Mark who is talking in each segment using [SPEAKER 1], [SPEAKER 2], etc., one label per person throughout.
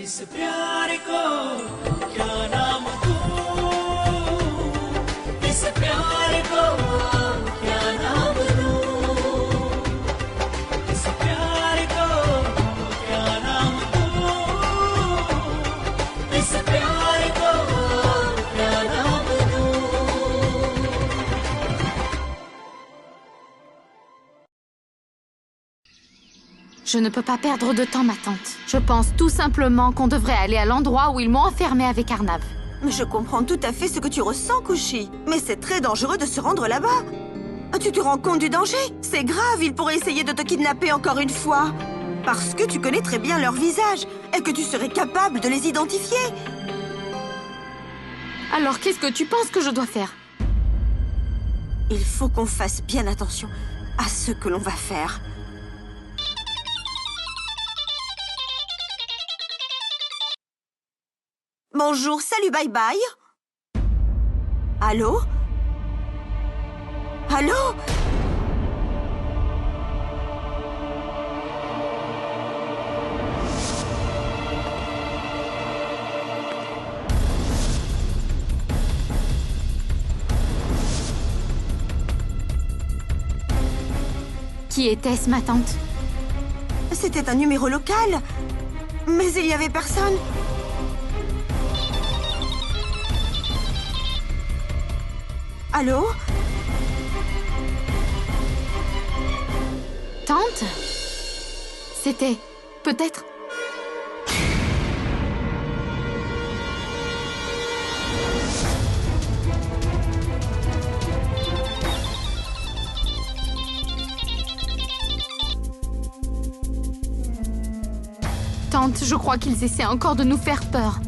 [SPEAKER 1] इस प्यार को क्या नाम दूं, इस प्यार को क्या नाम दूं, इस प्यार को क्या नाम दूं, इस प्यार को क्या नाम दूं।
[SPEAKER 2] Je ne peux pas perdre de temps, ma tante. Je pense tout simplement qu'on devrait aller à l'endroit où ils m'ont enfermée avec Arnav.
[SPEAKER 3] Je comprends tout à fait ce que tu ressens, Kushi. Mais c'est très dangereux de se rendre là-bas. Tu te rends compte du danger? C'est grave, ils pourraient essayer de te kidnapper encore une fois. Parce que tu connais très bien leur visage et que tu serais capable de les identifier.
[SPEAKER 2] Alors qu'est-ce que tu penses que je dois faire?
[SPEAKER 3] Il faut qu'on fasse bien attention à ce que l'on va faire. Bonjour, salut, bye bye. Allô? Allô?
[SPEAKER 2] Qui était-ce, ma tante?
[SPEAKER 3] C'était un numéro local. Mais il n'y avait personne. Allô?
[SPEAKER 2] Tante? C'était... peut-être... Tante, je crois qu'ils essaient encore de nous faire peur.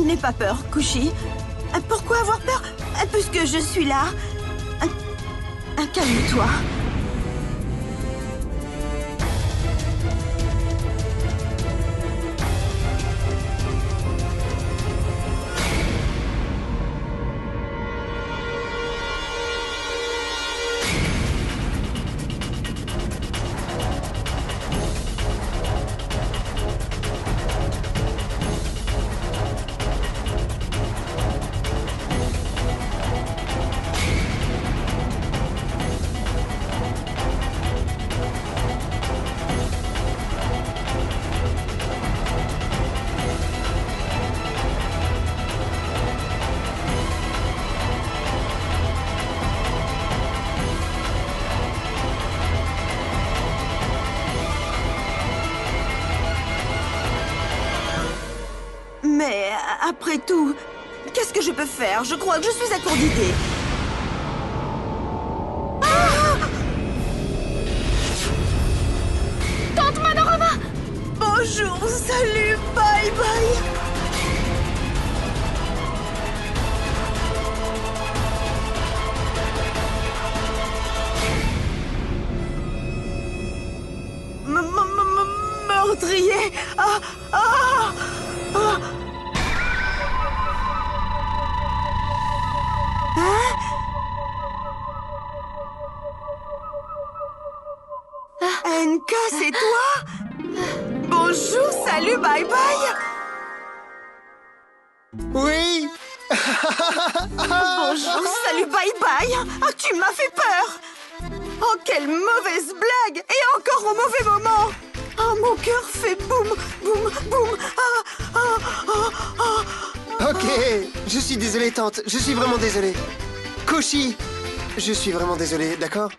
[SPEAKER 3] N'aie pas peur, Kushi. Pourquoi avoir peur? Puisque je suis là. Calme-toi. Mais après tout, qu'est-ce que je peux faire? Je crois que je suis à court d'idées.
[SPEAKER 2] Tante Manorama!
[SPEAKER 3] Bonjour, salut, bye bye. Meurtrier. NK, c'est toi? Bonjour, salut, bye bye.
[SPEAKER 4] Oui.
[SPEAKER 3] Bonjour, salut, bye bye. Ah, tu m'as fait peur. Oh, quelle mauvaise blague. Et encore au mauvais moment. Oh, mon cœur fait boum, boum, boum.
[SPEAKER 4] Ok, je suis désolé, tante. Je suis vraiment désolé. Koshi, je suis vraiment désolé, d'accord?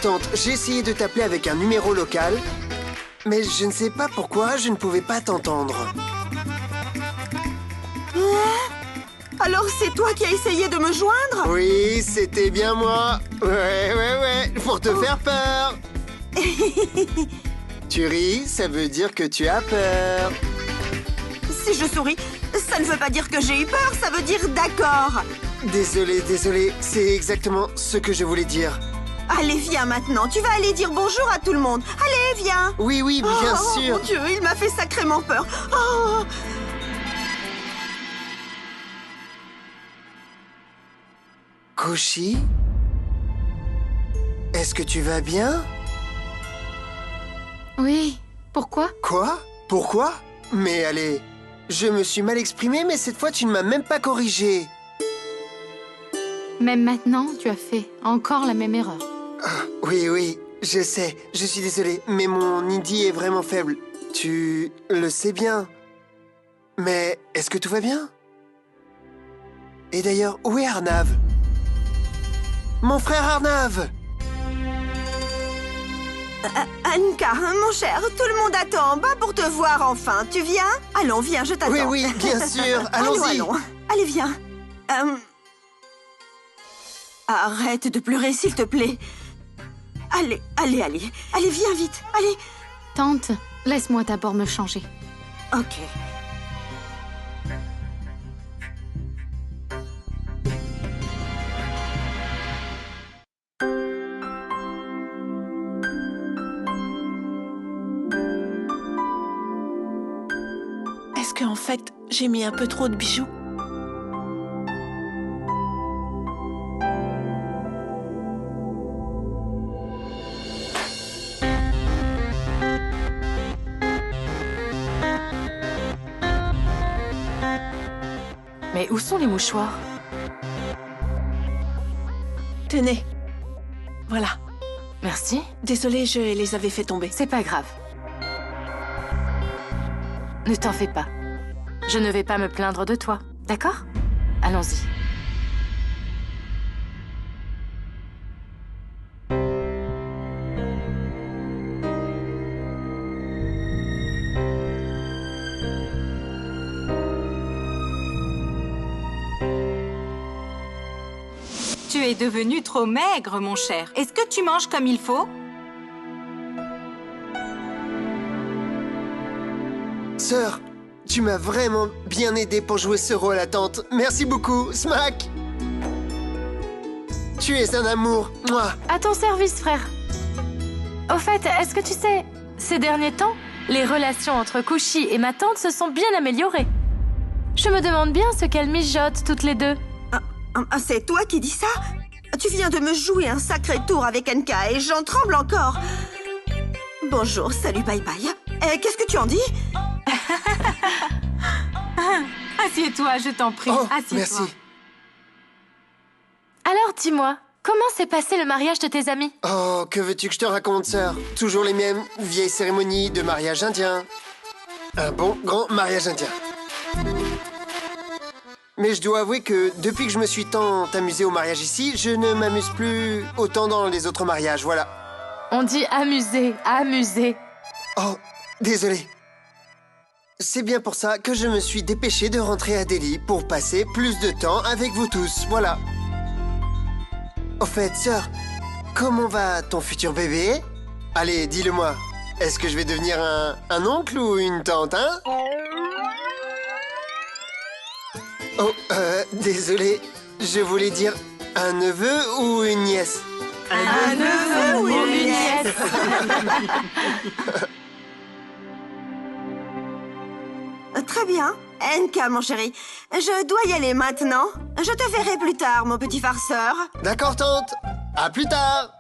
[SPEAKER 4] Tante, j'ai essayé de t'appeler avec un numéro local, mais je ne sais pas pourquoi je ne pouvais pas t'entendre.
[SPEAKER 3] Alors c'est toi qui as essayé de me joindre?
[SPEAKER 4] Oui, c'était bien moi. Ouais, pour te faire peur. Tu ris, ça veut dire que tu as peur.
[SPEAKER 3] Si je souris, ça ne veut pas dire que j'ai eu peur, ça veut dire d'accord.
[SPEAKER 4] Désolé, c'est exactement ce que je voulais dire.
[SPEAKER 3] Allez, viens maintenant, tu vas aller dire bonjour à tout le monde. Allez, viens.
[SPEAKER 4] Oui, bien
[SPEAKER 3] Oh,
[SPEAKER 4] sûr.
[SPEAKER 3] mon Dieu, il m'a fait sacrément peur. Oh.
[SPEAKER 4] Koshi? Est-ce que tu vas bien?
[SPEAKER 2] Oui, Pourquoi?
[SPEAKER 4] Quoi? Pourquoi? Mais allez, je me suis mal exprimé, mais cette fois tu ne m'as même pas corrigé.
[SPEAKER 2] Même maintenant, tu as fait encore la même erreur.
[SPEAKER 4] Oui, je sais, je suis désolé, mais mon Indy est vraiment faible. Tu le sais bien. Mais est-ce que tout va bien? Et d'ailleurs, où est Arnav? Mon frère Arnav!
[SPEAKER 3] Anka, mon cher, tout le monde attend en bas pour te voir enfin. Tu viens? Allons, viens, je t'attends.
[SPEAKER 4] Oui, bien sûr, allons-y.
[SPEAKER 3] Allons. Allez, viens. Arrête de pleurer, s'il te plaît. Allez, viens vite, allez.
[SPEAKER 2] Tante, laisse-moi d'abord me changer.
[SPEAKER 3] Ok.
[SPEAKER 5] Est-ce qu'en fait, j'ai mis un peu trop de bijoux?
[SPEAKER 6] Mais où sont les mouchoirs?
[SPEAKER 5] Tenez. Voilà.
[SPEAKER 6] Merci.
[SPEAKER 5] Désolée, je les avais fait tomber.
[SPEAKER 6] C'est pas grave. Ne t'en fais pas. Je ne vais pas me plaindre de toi, d'accord? Allons-y.
[SPEAKER 7] Tu es devenu trop maigre, mon cher. Est-ce que tu manges comme il faut?
[SPEAKER 4] Sœur, tu m'as vraiment bien aidé pour jouer ce rôle à tante. Merci beaucoup, Smack. Tu es un amour, moi.
[SPEAKER 6] À ton service, frère. Au fait, est-ce que tu sais, ces derniers temps, les relations entre Kushi et ma tante se sont bien améliorées. Je me demande bien ce qu'elles mijotent toutes les deux.
[SPEAKER 3] C'est toi qui dis ça? Tu viens de me jouer un sacré tour avec Anka et j'en tremble encore. Bonjour, salut, bye bye. Qu'est-ce que tu en dis?
[SPEAKER 7] Assieds-toi, je t'en prie.
[SPEAKER 4] Oh,
[SPEAKER 7] Assieds-toi.
[SPEAKER 4] merci.
[SPEAKER 6] Alors, dis-moi, comment s'est passé le mariage de tes amis?
[SPEAKER 4] Oh, que veux-tu que je te raconte, sœur? Toujours les mêmes vieilles cérémonies de mariage indien. Un bon grand mariage indien. Mais je dois avouer que depuis que je me suis tant amusé au mariage ici, je ne m'amuse plus autant dans les autres mariages, voilà.
[SPEAKER 6] On dit amuser, amuser.
[SPEAKER 4] Oh, désolé. C'est bien pour ça que je me suis dépêché de rentrer à Delhi pour passer plus de temps avec vous tous, voilà. Au fait, sœur, comment va ton futur bébé? Allez, dis-le-moi. Est-ce que je vais devenir un oncle ou une tante, hein? Oh, désolé. Je voulais dire un neveu ou une nièce?
[SPEAKER 7] Un neveu ou une nièce?
[SPEAKER 3] Très bien. Anka, mon chéri, je dois y aller maintenant. Je te verrai plus tard, mon petit farceur.
[SPEAKER 4] D'accord, tante. À plus tard.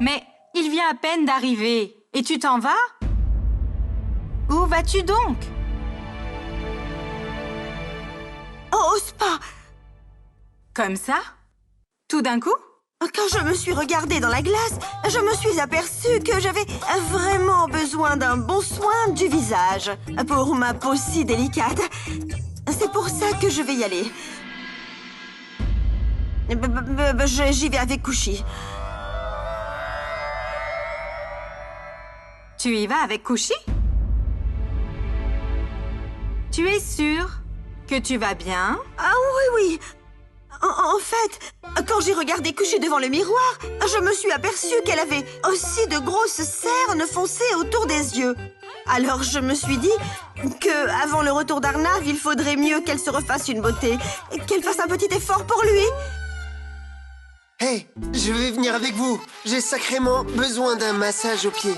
[SPEAKER 7] Mais il vient à peine d'arriver. Et tu t'en vas? Où vas-tu donc?
[SPEAKER 3] Oh, Spa!
[SPEAKER 7] Comme ça? Tout d'un coup?
[SPEAKER 3] Quand je me suis regardée dans la glace, je me suis aperçue que j'avais vraiment besoin d'un bon soin du visage pour ma peau si délicate. C'est pour ça que je vais y aller. J'y vais avec Kushi.
[SPEAKER 7] Tu y vas avec Kushi? Tu es sûre que tu vas bien?
[SPEAKER 3] Ah oui. En fait, quand j'ai regardé Kushi devant le miroir, je me suis aperçue qu'elle avait aussi de grosses cernes foncées autour des yeux. Alors je me suis dit que, avant le retour d'Arnav, il faudrait mieux qu'elle se refasse une beauté, qu'elle fasse un petit effort pour lui.
[SPEAKER 4] Hey, je vais venir avec vous. J'ai sacrément besoin d'un massage aux pieds.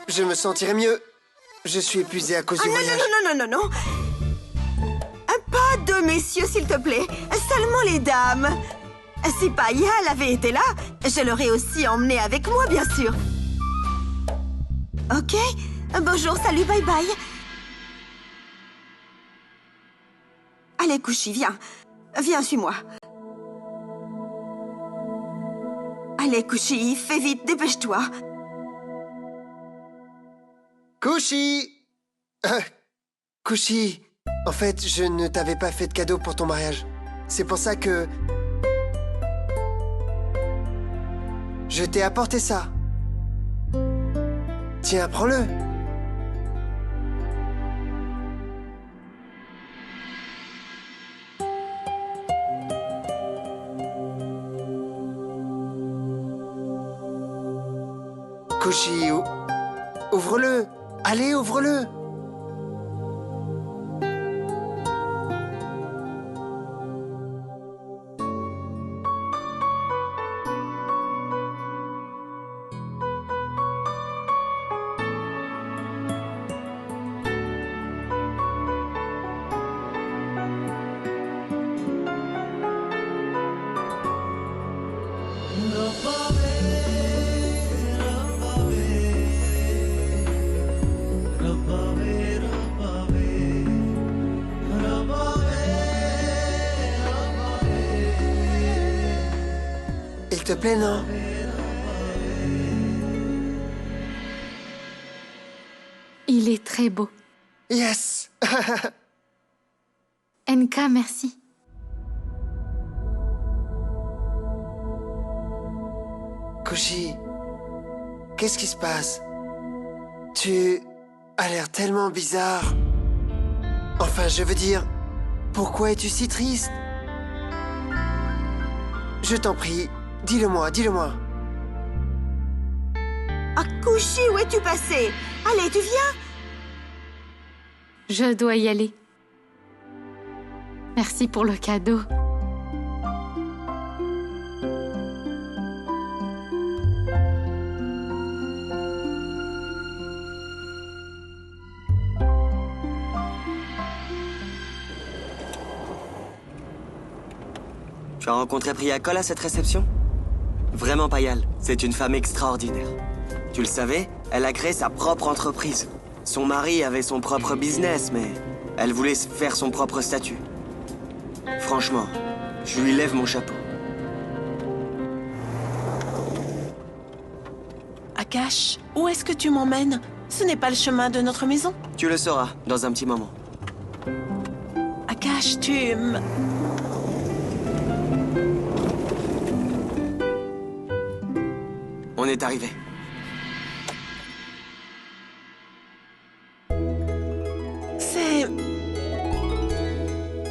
[SPEAKER 4] Je me sentirai mieux. Je suis épuisé à cause du voyage.
[SPEAKER 3] Non. Pas de messieurs, s'il te plaît. Seulement les dames. Si Payal avait été là, je l'aurais aussi emmené avec moi, bien sûr. Ok. Bonjour, salut, bye bye. Allez, Kushi, viens. Viens, suis-moi. Allez, Kushi, fais vite, dépêche-toi.
[SPEAKER 4] Kushi Kushi, en fait, je ne t'avais pas fait de cadeau pour ton mariage. C'est pour ça que... je t'ai apporté ça. Tiens, prends-le. Kushi, ouvre-le. Allez, ouvre-le. S'il te plaît, non?
[SPEAKER 2] Il est très beau.
[SPEAKER 4] Yes!
[SPEAKER 2] NK, merci.
[SPEAKER 4] Kushi, qu'est-ce qui se passe? Tu as l'air tellement bizarre. Enfin, je veux dire, pourquoi es-tu si triste? Je t'en prie, dis-le-moi, dis-le-moi.
[SPEAKER 3] Ah, Kushi, où es-tu passé? Allez, tu viens?
[SPEAKER 2] Je dois y aller. Merci pour le cadeau.
[SPEAKER 8] Tu as rencontré Priyakol à cette réception? Vraiment, Payal, c'est une femme extraordinaire. Tu le savais, elle a créé sa propre entreprise. Son mari avait son propre business, mais elle voulait faire son propre statut. Franchement, je lui lève mon chapeau.
[SPEAKER 5] Akash, où est-ce que tu m'emmènes? Ce n'est pas le chemin de notre maison.
[SPEAKER 8] Tu le sauras dans un petit moment.
[SPEAKER 5] Akash,
[SPEAKER 8] On est arrivé.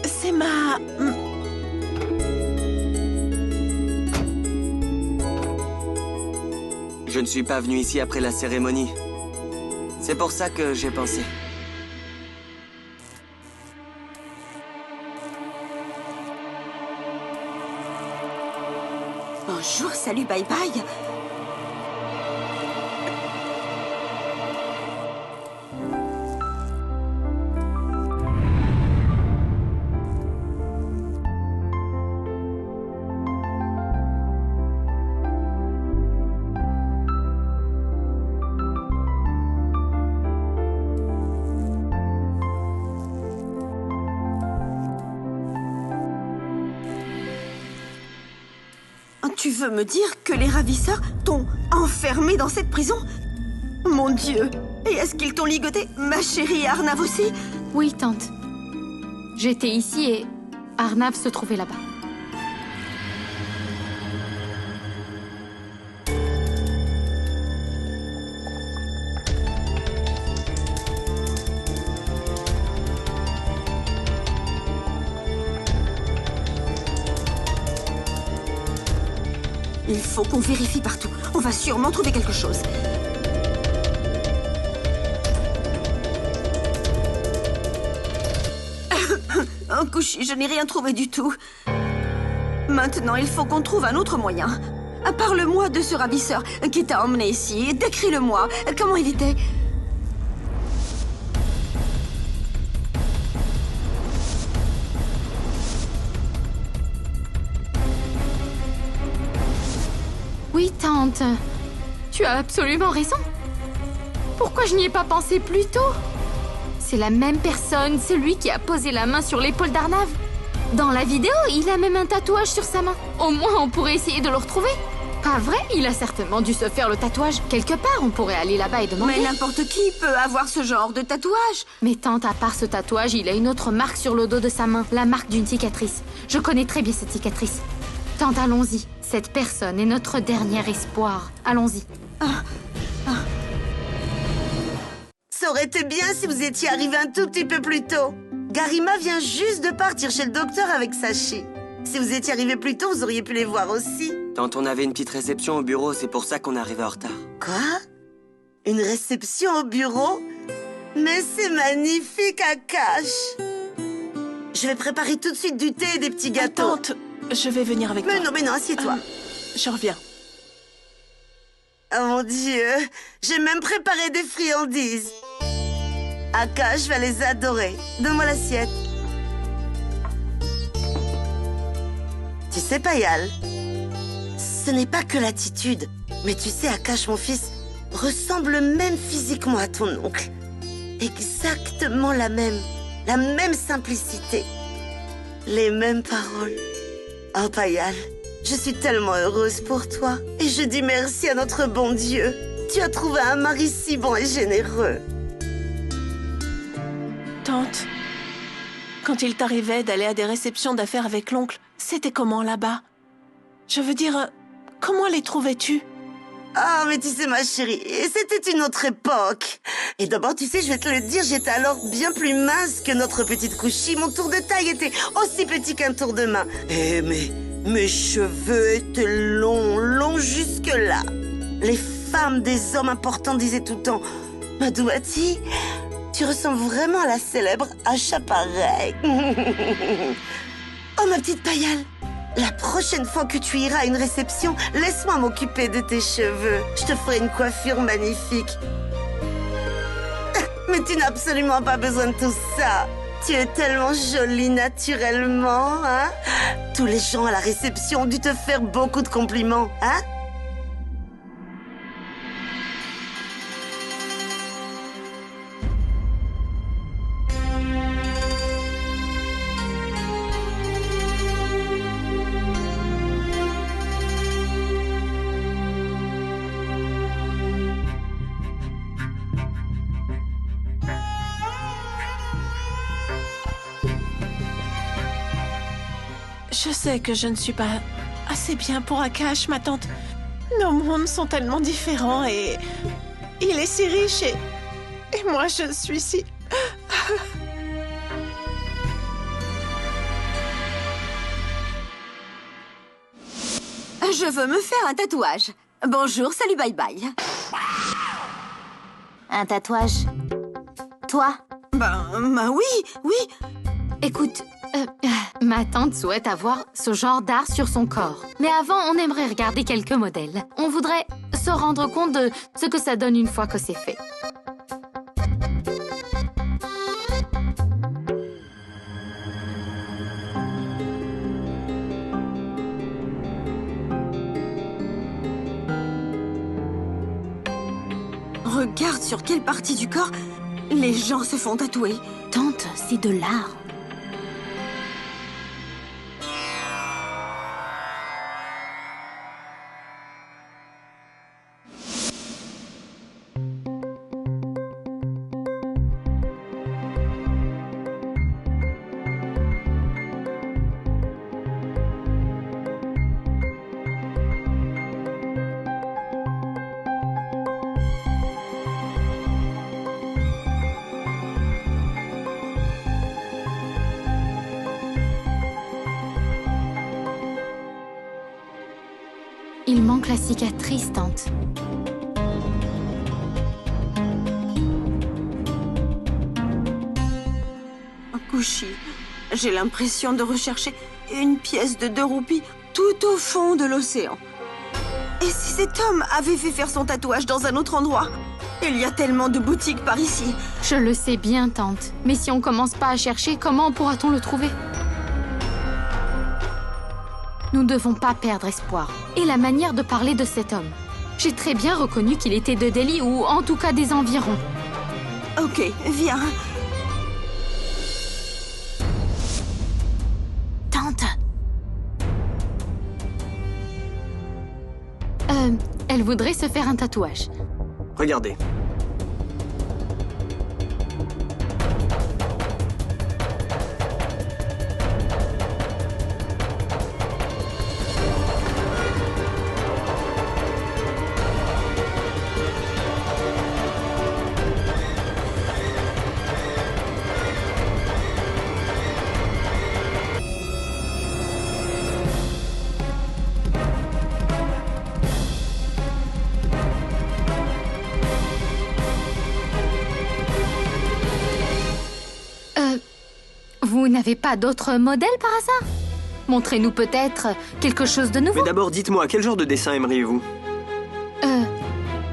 [SPEAKER 5] C'est ma...
[SPEAKER 8] Je ne suis pas venu ici après la cérémonie. C'est pour ça que j'ai pensé.
[SPEAKER 3] Bonjour, salut, bye bye. Tu veux me dire que les ravisseurs t'ont enfermé dans cette prison? Mon Dieu! Et est-ce qu'ils t'ont ligoté, ma chérie, Arnav aussi?
[SPEAKER 2] Oui, tante. J'étais ici et Arnav se trouvait là-bas.
[SPEAKER 3] Il faut qu'on vérifie partout. On va sûrement trouver quelque chose. Oh, Kushi, je n'ai rien trouvé du tout. Maintenant, il faut qu'on trouve un autre moyen. Parle-moi de ce ravisseur qui t'a emmené ici. Décris-le-moi. Comment il était?
[SPEAKER 2] Oui, tante. Tu as absolument raison. Pourquoi je n'y ai pas pensé plus tôt? C'est la même personne, c'est lui qui a posé la main sur l'épaule d'Arnav. Dans la vidéo, il a même un tatouage sur sa main. Au moins, on pourrait essayer de le retrouver. Pas vrai? Il a certainement dû se faire le tatouage. Quelque part, on pourrait aller là-bas et demander.
[SPEAKER 3] Mais n'importe qui peut avoir ce genre de tatouage.
[SPEAKER 2] Mais tante, à part ce tatouage, il a une autre marque sur le dos de sa main. La marque d'une cicatrice. Je connais très bien cette cicatrice. Tante, allons-y. Cette personne est notre dernier espoir. Allons-y.
[SPEAKER 9] Ça aurait été bien si vous étiez arrivé un tout petit peu plus tôt. Garima vient juste de partir chez le docteur avec Sachi. Si vous étiez arrivé plus tôt, vous auriez pu les voir aussi.
[SPEAKER 8] Quand on avait une petite réception au bureau, c'est pour ça qu'on arrivait en retard.
[SPEAKER 9] Quoi? Une réception au bureau? Mais c'est magnifique, Akash. Je vais préparer tout de suite du thé et des petits gâteaux.
[SPEAKER 5] Tante, je vais venir avec toi.
[SPEAKER 9] Mais non, assieds-toi.
[SPEAKER 5] Je reviens.
[SPEAKER 9] Oh mon Dieu, j'ai même préparé des friandises. Akash va les adorer. Donne-moi l'assiette. Tu sais, Payal, ce n'est pas que l'attitude. Mais tu sais, Akash, mon fils, ressemble même physiquement à ton oncle. Exactement la même simplicité. Les mêmes paroles. Oh, Payal, je suis tellement heureuse pour toi. Et je dis merci à notre bon Dieu. Tu as trouvé un mari si bon et généreux.
[SPEAKER 5] Tante, quand il t'arrivait d'aller à des réceptions d'affaires avec l'oncle, c'était comment là-bas? Je veux dire, comment les trouvais-tu?
[SPEAKER 9] Ah, mais tu sais, ma chérie, c'était une autre époque. Et d'abord, tu sais, je vais te le dire, j'étais alors bien plus mince que notre petite Kushi. Mon tour de taille était aussi petit qu'un tour de main. Et mes cheveux étaient longs jusque-là. Les femmes des hommes importants disaient tout le temps, « Madouati, tu ressembles vraiment à la célèbre Asha Pareil. » Oh, ma petite Payal, la prochaine fois que tu iras à une réception, laisse-moi m'occuper de tes cheveux. Je te ferai une coiffure magnifique. Mais tu n'as absolument pas besoin de tout ça. Tu es tellement jolie naturellement, hein? Tous les gens à la réception ont dû te faire beaucoup de compliments, hein?
[SPEAKER 5] Je sais que je ne suis pas assez bien pour Akash, ma tante. Nos mondes sont tellement différents et... il est si riche et moi je suis si...
[SPEAKER 3] Je veux me faire un tatouage. Bonjour, salut, bye bye.
[SPEAKER 2] Un tatouage? Toi?
[SPEAKER 3] Ben oui.
[SPEAKER 2] Écoute, ma tante souhaite avoir ce genre d'art sur son corps. Mais avant, on aimerait regarder quelques modèles. On voudrait se rendre compte de ce que ça donne une fois que c'est fait.
[SPEAKER 3] Regarde sur quelle partie du corps les gens se font tatouer.
[SPEAKER 2] Tante, c'est de l'art. Il manque la cicatrice, tante.
[SPEAKER 3] Kushi, j'ai l'impression de rechercher une pièce de 2 roupies tout au fond de l'océan. Et si cet homme avait fait faire son tatouage dans un autre endroit? Il y a tellement de boutiques par ici.
[SPEAKER 2] Je le sais bien, tante. Mais si on commence pas à chercher, comment pourra-t-on le trouver? Nous ne devons pas perdre espoir. Et la manière de parler de cet homme. J'ai très bien reconnu qu'il était de Delhi ou en tout cas des environs.
[SPEAKER 3] Ok, viens.
[SPEAKER 2] Tante. Elle voudrait se faire un tatouage.
[SPEAKER 8] Regardez.
[SPEAKER 2] Vous n'avez pas d'autres modèles par hasard? Montrez-nous peut-être quelque chose de nouveau.
[SPEAKER 10] Mais d'abord, dites-moi, quel genre de dessin aimeriez-vous?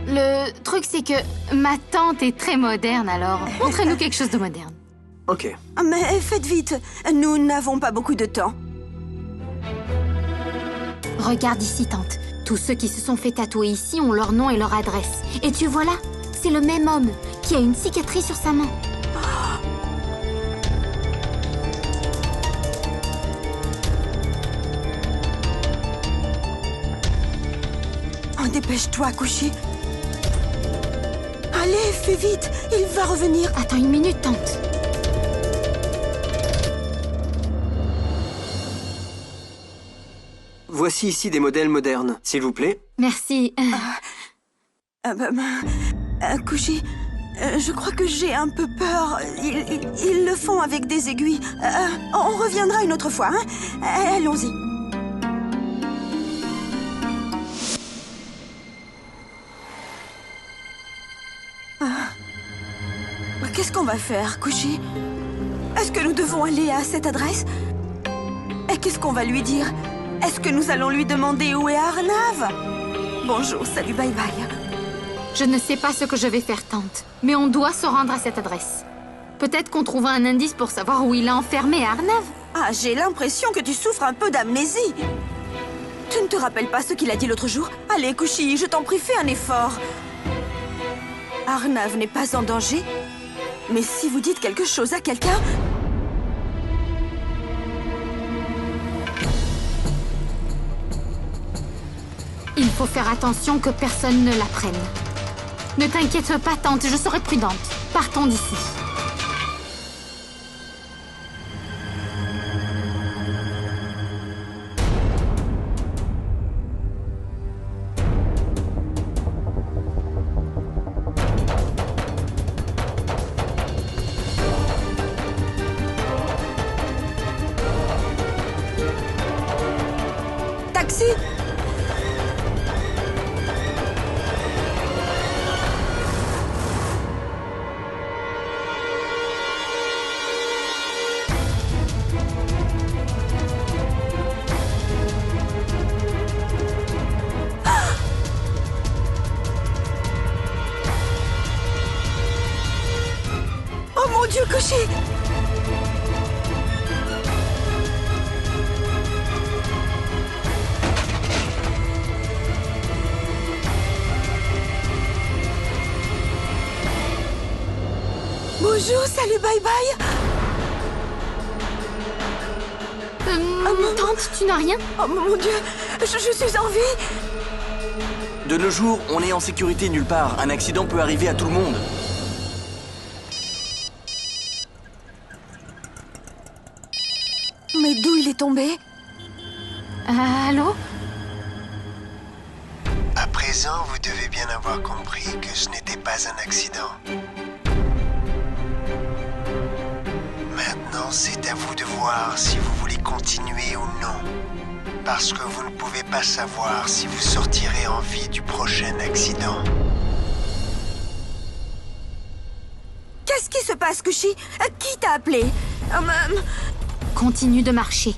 [SPEAKER 2] Le truc, c'est que ma tante est très moderne, alors montrez-nous quelque chose de moderne.
[SPEAKER 10] Ok.
[SPEAKER 3] Mais faites vite, nous n'avons pas beaucoup de temps.
[SPEAKER 2] Regarde ici, tante. Tous ceux qui se sont fait tatouer ici ont leur nom et leur adresse. Et tu vois là, c'est le même homme qui a une cicatrice sur sa main.
[SPEAKER 3] Oh, dépêche-toi, Kushi. Allez, fais vite, il va revenir.
[SPEAKER 2] Attends une minute, tante.
[SPEAKER 10] Voici ici des modèles modernes, s'il vous plaît.
[SPEAKER 2] Merci.
[SPEAKER 3] Kushi, je crois que j'ai un peu peur. Ils le font avec des aiguilles. On reviendra une autre fois, hein? Allons-y. Qu'est-ce qu'on va faire, Kushi? Est-ce que nous devons aller à cette adresse? Et qu'est-ce qu'on va lui dire? Est-ce que nous allons lui demander où est Arnav? Bonjour, salut, bye bye.
[SPEAKER 2] Je ne sais pas ce que je vais faire, tante, mais on doit se rendre à cette adresse. Peut-être qu'on trouvera un indice pour savoir où il a enfermé Arnav.
[SPEAKER 3] Ah, j'ai l'impression que tu souffres un peu d'amnésie. Tu ne te rappelles pas ce qu'il a dit l'autre jour? Allez, Kushi, je t'en prie, fais un effort. Arnav n'est pas en danger. Mais si vous dites quelque chose à quelqu'un...
[SPEAKER 2] Il faut faire attention que personne ne l'apprenne. Ne t'inquiète pas, tante, je serai prudente. Partons d'ici.
[SPEAKER 3] Taxi! Oh mon Dieu, Kushi! Bonjour, salut, bye bye!
[SPEAKER 2] Tante, tu n'as rien?
[SPEAKER 3] Oh mon Dieu, je suis en vie!
[SPEAKER 11] De nos jours, on est en sécurité nulle part. Un accident peut arriver à tout le monde.
[SPEAKER 3] Mais d'où il est tombé?
[SPEAKER 2] Allô?
[SPEAKER 4] À présent, vous devez bien avoir compris que ce n'était pas un accident. Maintenant, c'est à vous de voir si vous voulez continuer ou non. Parce que vous ne pouvez pas savoir si vous sortirez en vie du prochain accident.
[SPEAKER 3] Qu'est-ce qui se passe, Kushi? Qui t'a appelé?
[SPEAKER 2] Continue de marcher.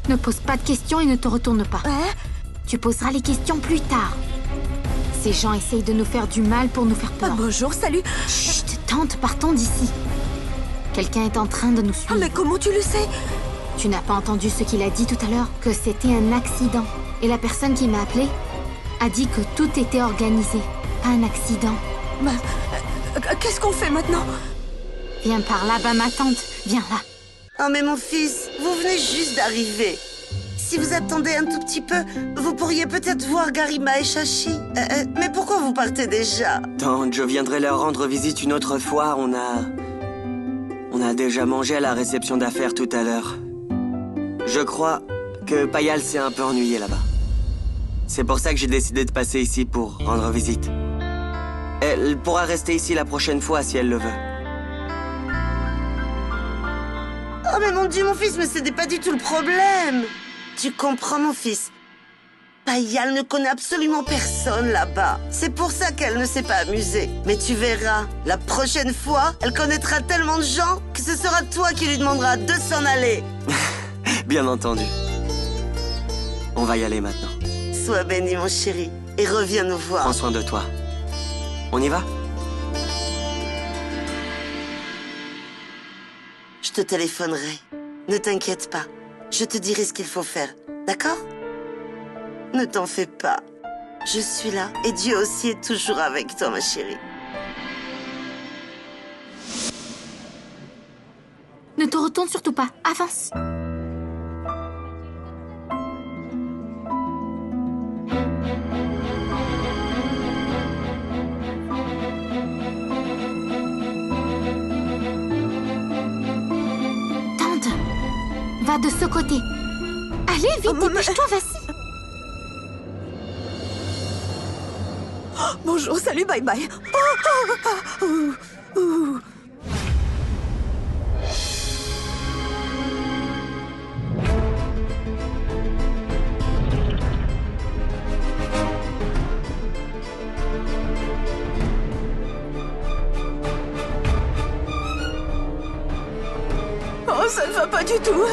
[SPEAKER 2] Ne pose pas de questions et ne te retourne pas.
[SPEAKER 3] Hein?
[SPEAKER 2] Tu poseras les questions plus tard. Ces gens essayent de nous faire du mal pour nous faire peur.
[SPEAKER 3] Bonjour, salut.
[SPEAKER 2] Chut, tante, partons d'ici. Quelqu'un est en train de nous suivre.
[SPEAKER 3] Mais comment tu le sais?
[SPEAKER 2] Tu n'as pas entendu ce qu'il a dit tout à l'heure? Que c'était un accident. Et la personne qui m'a appelé, a dit que tout était organisé, pas un accident.
[SPEAKER 3] Bah, qu'est-ce qu'on fait maintenant?
[SPEAKER 2] Viens par là-bas, ma tante. Viens là.
[SPEAKER 9] Oh mais mon fils, vous venez juste d'arriver. Si vous attendez un tout petit peu, vous pourriez peut-être voir Garima et Shashi. Mais pourquoi vous partez déjà?
[SPEAKER 8] Tante, je viendrai leur rendre visite une autre fois. On a déjà mangé à la réception d'affaires tout à l'heure. Je crois que Payal s'est un peu ennuyé là-bas. C'est pour ça que j'ai décidé de passer ici pour rendre visite. Elle pourra rester ici la prochaine fois si elle le veut.
[SPEAKER 9] Oh mais mon Dieu, mon fils, mais ce n'est pas du tout le problème. Tu comprends, mon fils? Payal ne connaît absolument personne là-bas. C'est pour ça qu'elle ne s'est pas amusée. Mais tu verras, la prochaine fois, elle connaîtra tellement de gens que ce sera toi qui lui demanderas de s'en aller.
[SPEAKER 8] Bien entendu. On va y aller maintenant.
[SPEAKER 9] Sois béni, mon chéri, et reviens nous voir.
[SPEAKER 8] Prends soin de toi. On y va?
[SPEAKER 9] Je te téléphonerai. Ne t'inquiète pas. Je te dirai ce qu'il faut faire. D'accord? Ne t'en fais pas. Je suis là et Dieu aussi est toujours avec toi, ma chérie.
[SPEAKER 2] Ne te retourne surtout pas. Avance. Tante, va de ce côté. Allez, vite, dépêche-toi, vas-y.
[SPEAKER 3] Bonjour, salut, bye bye. Oh, ça ne va pas du tout.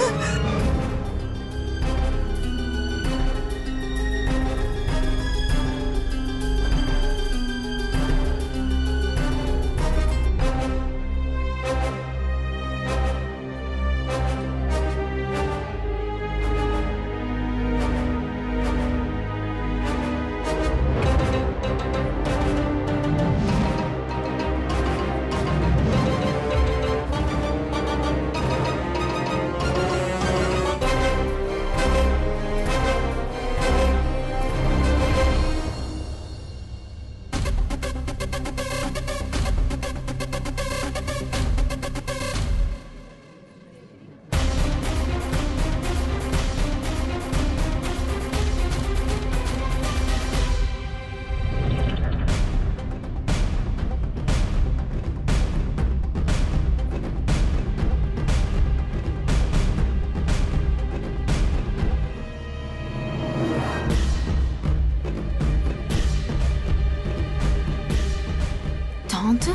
[SPEAKER 2] Tante?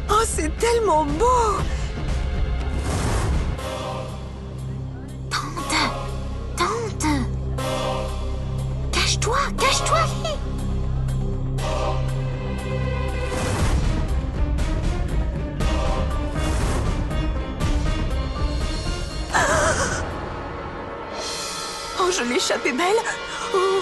[SPEAKER 3] Oh, c'est tellement beau.
[SPEAKER 2] Tante! Cache-toi, cache-toi!
[SPEAKER 3] Oh, je l'ai échappé belle. Oh.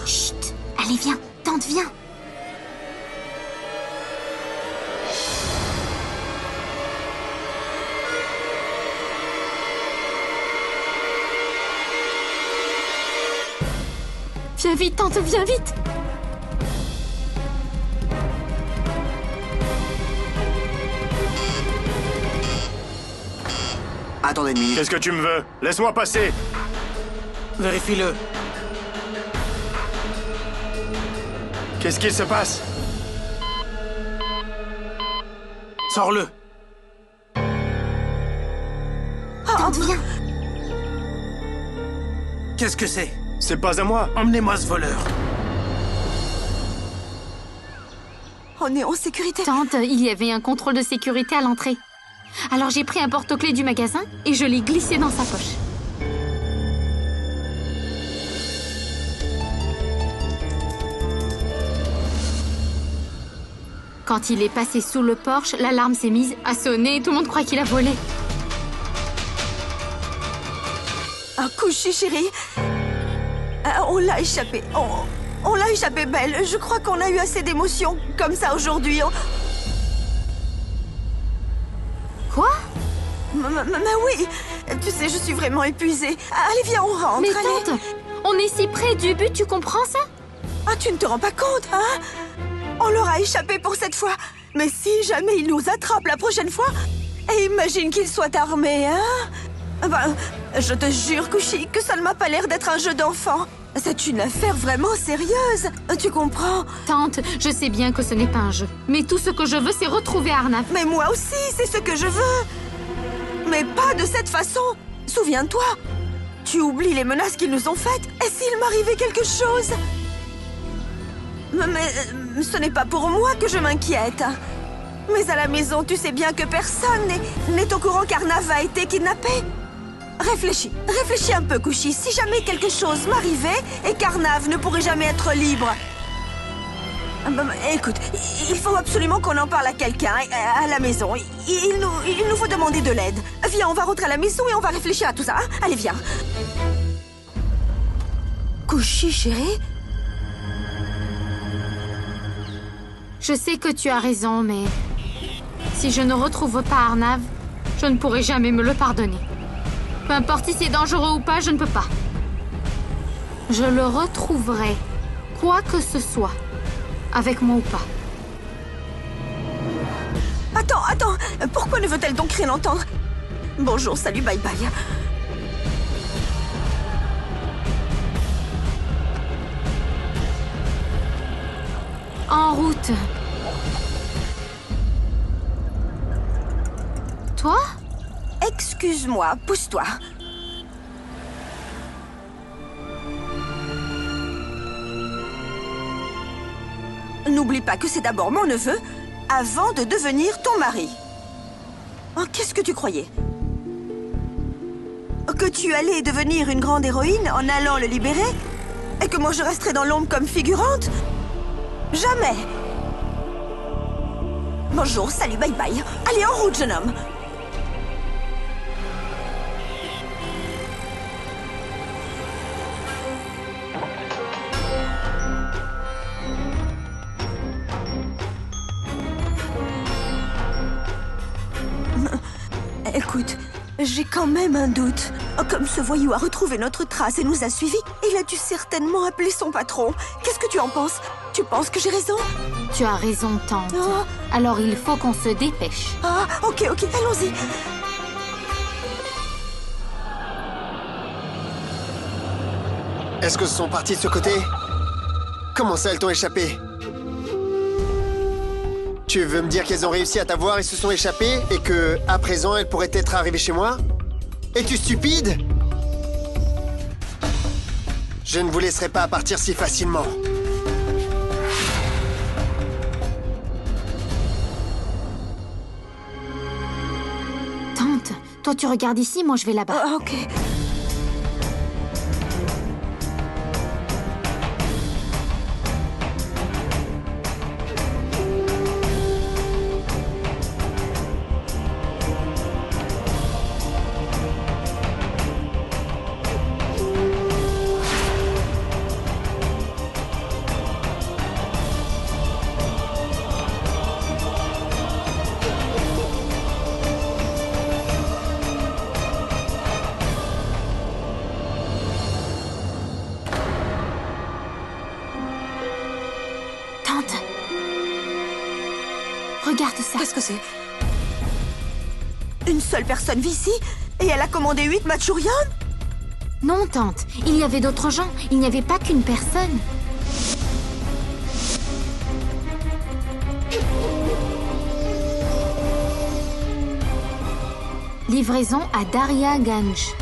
[SPEAKER 2] Chut! Allez, viens! Tante, viens! Viens vite, tante, viens vite!
[SPEAKER 10] Attendez une minute.
[SPEAKER 12] Qu'est-ce que tu me veux? Laisse-moi passer.
[SPEAKER 10] Vérifie-le.
[SPEAKER 12] Qu'est-ce qu'il se passe?
[SPEAKER 10] Sors-le.
[SPEAKER 2] Tante, viens.
[SPEAKER 10] Qu'est-ce que c'est?
[SPEAKER 12] C'est pas à moi.
[SPEAKER 10] Emmenez-moi ce voleur.
[SPEAKER 3] On est en sécurité.
[SPEAKER 2] Tante, il y avait un contrôle de sécurité à l'entrée. Alors j'ai pris un porte-clés du magasin et je l'ai glissé dans sa poche. Quand il est passé sous le porche, l'alarme s'est mise à sonner et tout le monde croit qu'il a volé.
[SPEAKER 3] Un couchi, chérie. On l'a échappé. On l'a échappé, Belle. Je crois qu'on a eu assez d'émotions comme ça aujourd'hui.
[SPEAKER 2] Quoi?
[SPEAKER 3] Mais oui. Tu sais, je suis vraiment épuisée. Allez, viens, on rentre.
[SPEAKER 2] Mais
[SPEAKER 3] allez.
[SPEAKER 2] tante, on est si près du but, tu comprends ça?
[SPEAKER 3] Ah, tu ne te rends pas compte, hein? On leur a échappé pour cette fois. Mais si jamais ils nous attrapent la prochaine fois, et imagine qu'ils soient armés, hein? Ben, je te jure, Couchi, que ça ne m'a pas l'air d'être un jeu d'enfant. C'est une affaire vraiment sérieuse. Tu comprends?
[SPEAKER 2] Tante, je sais bien que ce n'est pas un jeu. Mais tout ce que je veux, c'est retrouver Arnav.
[SPEAKER 3] Mais moi aussi, c'est ce que je veux. Mais pas de cette façon. Souviens-toi, tu oublies les menaces qu'ils nous ont faites. Et s'il m'arrivait quelque chose? Mais ce n'est pas pour moi que je m'inquiète. Mais à la maison, tu sais bien que personne n'est au courant qu'Arnav a été kidnappé. Réfléchis un peu, Couchi. Si jamais quelque chose m'arrivait et qu'Arnav ne pourrait jamais être libre... Écoute, il faut absolument qu'on en parle à quelqu'un, à la maison. Il nous faut demander de l'aide. Viens, on va rentrer à la maison et on va réfléchir à tout ça. Hein? Allez, viens. Couchi, chérie?
[SPEAKER 2] Je sais que tu as raison, mais... si je ne retrouve pas Arnav, je ne pourrai jamais me le pardonner. Peu importe si c'est dangereux ou pas, je ne peux pas. Je le retrouverai, quoi que ce soit, avec moi ou pas.
[SPEAKER 3] Attends, pourquoi ne veut-elle donc rien entendre? Bonjour, salut, bye bye.
[SPEAKER 2] En route. Toi?
[SPEAKER 3] Excuse-moi, pousse-toi. N'oublie pas que c'est d'abord mon neveu, avant de devenir ton mari. Oh, qu'est-ce que tu croyais? Que tu allais devenir une grande héroïne en allant le libérer? Et que moi je resterais dans l'ombre comme figurante? Jamais! Bonjour, salut, bye bye. Allez, en route, jeune homme. Écoute, j'ai quand même un doute. Comme ce voyou a retrouvé notre trace et nous a suivis, il a dû certainement appeler son patron. Qu'est-ce que tu en penses? Tu penses que j'ai raison?
[SPEAKER 2] Tu as raison, tante.
[SPEAKER 3] Oh.
[SPEAKER 2] Alors il faut qu'on se dépêche.
[SPEAKER 3] Ah, ok, allons-y.
[SPEAKER 4] Est-ce que ce sont partis de ce côté? Comment ça, elles t'ont échappé? Tu veux me dire qu'elles ont réussi à t'avoir et se sont échappées et que, à présent, elles pourraient être arrivées chez moi? Es-tu stupide? Je ne vous laisserai pas partir si facilement.
[SPEAKER 2] Tante, toi tu regardes ici, moi je vais là-bas.
[SPEAKER 3] Ah, ok.
[SPEAKER 2] Regarde ça.
[SPEAKER 3] Qu'est-ce que c'est? Une seule personne vit ici? Et elle a commandé 8 Manchurian?
[SPEAKER 2] Non, tante. Il y avait d'autres gens. Il n'y avait pas qu'une personne. Livraison à Daria Ganj.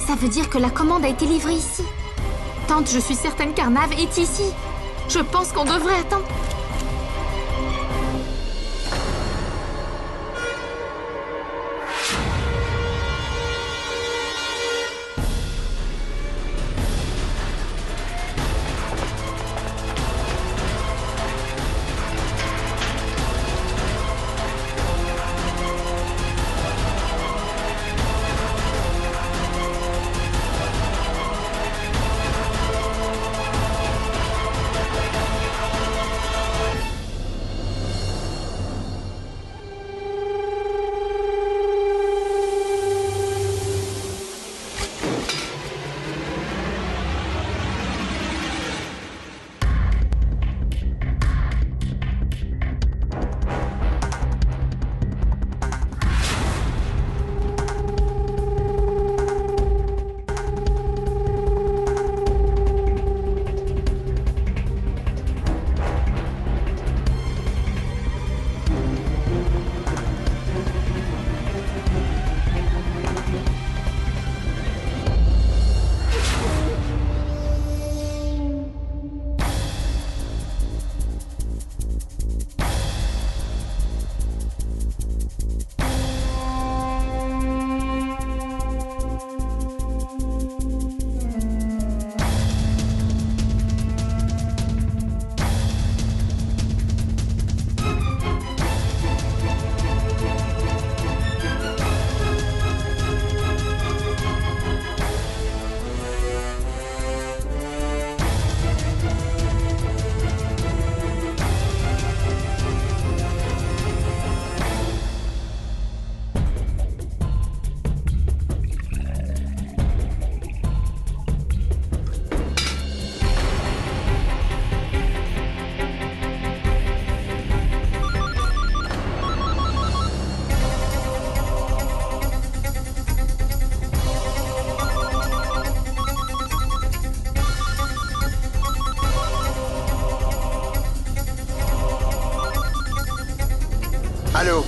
[SPEAKER 2] Ça veut dire que la commande a été livrée ici. Tante, je suis certaine qu'Arnav est ici. Je pense qu'on devrait attendre.
[SPEAKER 4] Allô?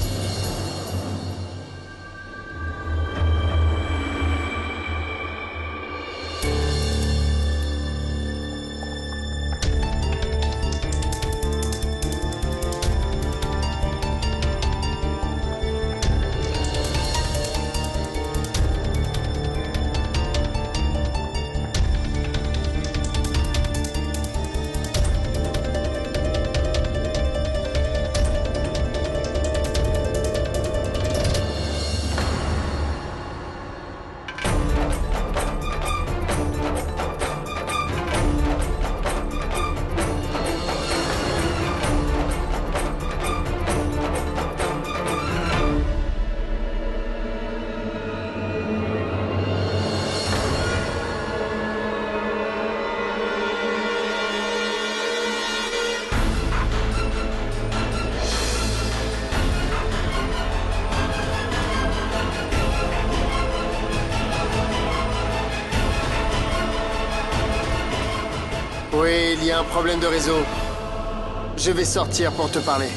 [SPEAKER 4] Oui, il y a un problème de réseau. Je vais sortir pour te parler.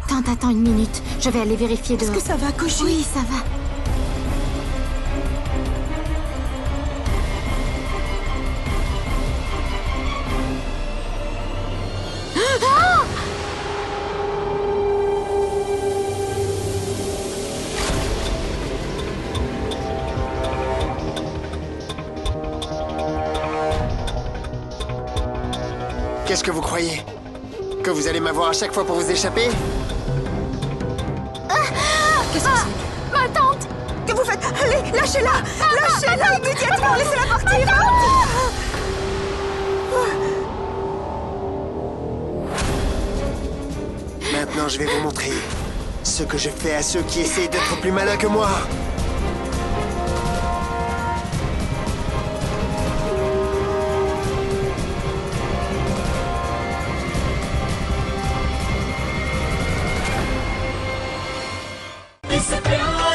[SPEAKER 2] Tante, attends une minute. Je vais aller vérifier dehors.
[SPEAKER 3] Est-ce que ça va, Koshi?
[SPEAKER 2] Oui, ça va.
[SPEAKER 4] Qu'est-ce que vous croyez? Que vous allez m'avoir à chaque fois pour vous échapper?
[SPEAKER 3] Qu'est-ce que c'est?
[SPEAKER 2] Ma tante!
[SPEAKER 3] Que vous faites? Allez, lâchez-la! Lâchez-la immédiatement! Laissez-la partir!
[SPEAKER 4] Maintenant, je vais vous montrer ce que je fais à ceux qui essayent d'être plus malins que moi.
[SPEAKER 1] इस प्यार